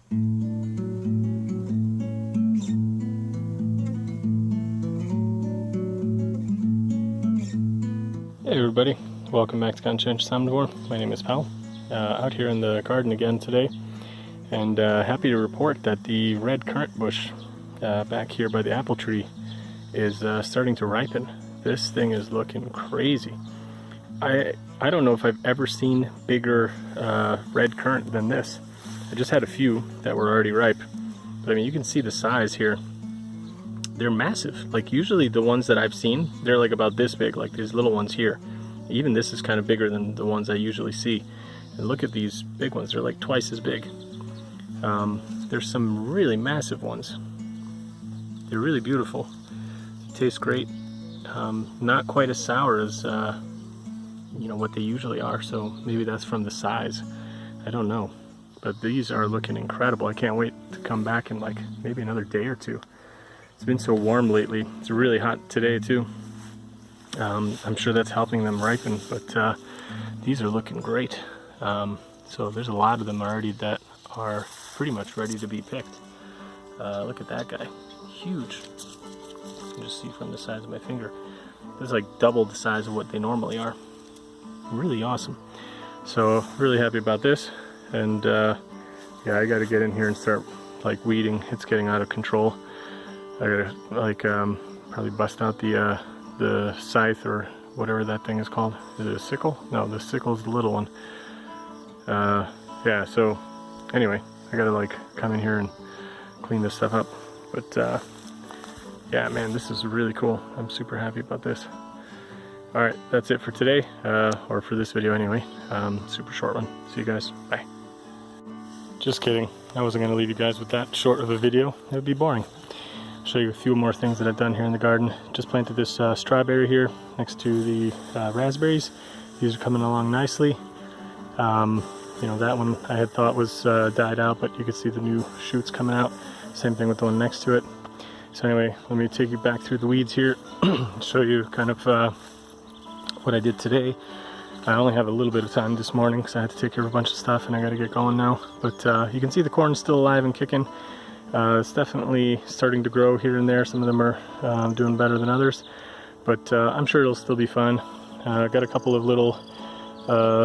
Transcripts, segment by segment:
Hey everybody, welcome back to Conscientious Omnivore. My name is Pal, out here in the garden again today, and happy to report that the red currant bush back here by the apple tree is starting to ripen. This thing is looking crazy. I don't know if I've ever seen bigger red currant than this. I just had a few that were already ripe, but I mean, you can see the size here. They're massive. Like usually the ones that I've seen, they're like about this big, like these little ones here. Even this is kind of bigger than the ones I usually see. And look at these big ones, they're like twice as big. There's some really massive ones. They're really beautiful. They taste great. Not quite as sour as you know what they usually are, so maybe that's from the size. I don't know. But these are looking incredible. I can't wait to come back in like maybe another day or two. It's been so warm lately. It's really hot today too. I'm sure that's helping them ripen, but these are looking great. So there's a lot of them already that are pretty much ready to be picked. Look at that guy, huge. You can just see from the size of my finger. This is like double the size of what they normally are. Really awesome. So really happy about this, and yeah, I got to get in here and start like weeding. It's getting out of control. I gotta like probably bust out the scythe or whatever that thing is called. Is it a sickle? No, the sickle's the little one. Yeah, so anyway, I gotta like come in here and clean this stuff up. But yeah, man, this is really cool. I'm super happy about this. Alright, that's it for today, or for this video anyway. Super short one. See you guys. Bye. Just kidding. I wasn't gonna leave you guys with that short of a video. It would be boring. Show you a few more things that I've done here in the garden. Just planted this strawberry here next to the raspberries. These are coming along nicely. You know, that one I had thought was died out, but you can see the new shoots coming out. Same thing with the one next to it. So anyway, let me take you back through the weeds here, show you kind of what I did today. I only have a little bit of time this morning because I had to take care of a bunch of stuff and I got to get going now. But you can see the corn's still alive and kicking. It's definitely starting to grow here and there. Some of them are doing better than others, but I'm sure it'll still be fun. Got a couple of little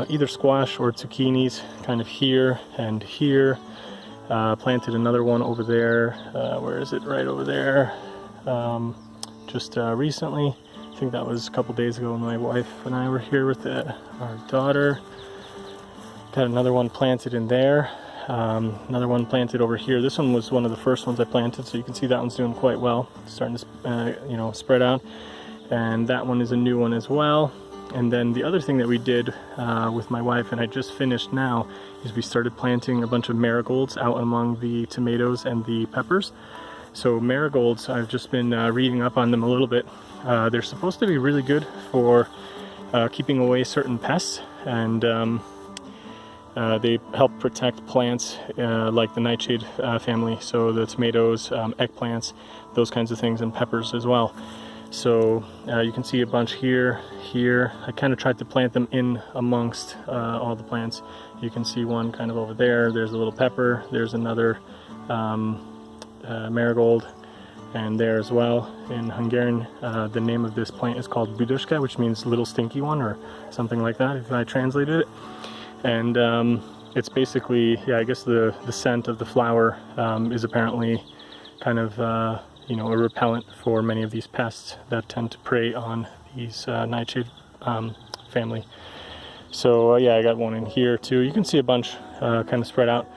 either squash or zucchinis kind of here and here. Planted another one over there. Where is it? Right over there. Just recently. I think that was a couple days ago when my wife and I were here with our daughter. Got another one planted in there. Another one planted over here. This one was one of the first ones I planted, so you can see that one's doing quite well. It's starting to you know, spread out. And that one is a new one as well. And then the other thing that we did with my wife, and I just finished now, is we started planting a bunch of marigolds out among the tomatoes and the peppers. So marigolds, I've just been reading up on them a little bit. They're supposed to be really good for keeping away certain pests, and they help protect plants like the nightshade family, so the tomatoes, eggplants, those kinds of things, and peppers as well. So you can see a bunch here. I kind of tried to plant them in amongst all the plants. You can see one kind of over there. There's a little pepper. There's another marigold, and there as well. In Hungarian, the name of this plant is called budushka, which means little stinky one or something like that if I translated it. And it's basically, yeah, I guess the scent of the flower is apparently kind of you know, a repellent for many of these pests that tend to prey on these nightshade family. So yeah, I got one in here too. You can see a bunch kind of spread out,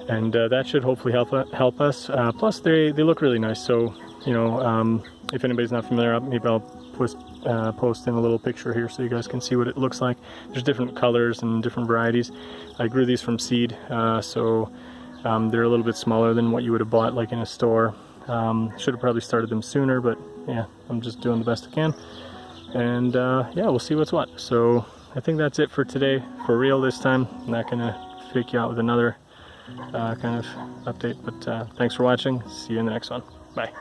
and that should hopefully help us. Plus they look really nice. So you know, if anybody's not familiar, maybe I'll post in a little picture here so you guys can see what it looks like. There's different colors and different varieties. I grew these from seed, so they're a little bit smaller than what you would have bought like in a store. Should have probably started them sooner, but yeah, I'm just doing the best I can. And yeah, we'll see what's what. So I think that's it for today, for real this time. I'm not gonna fake you out with another kind of update, but thanks for watching. See you in the next one. Bye.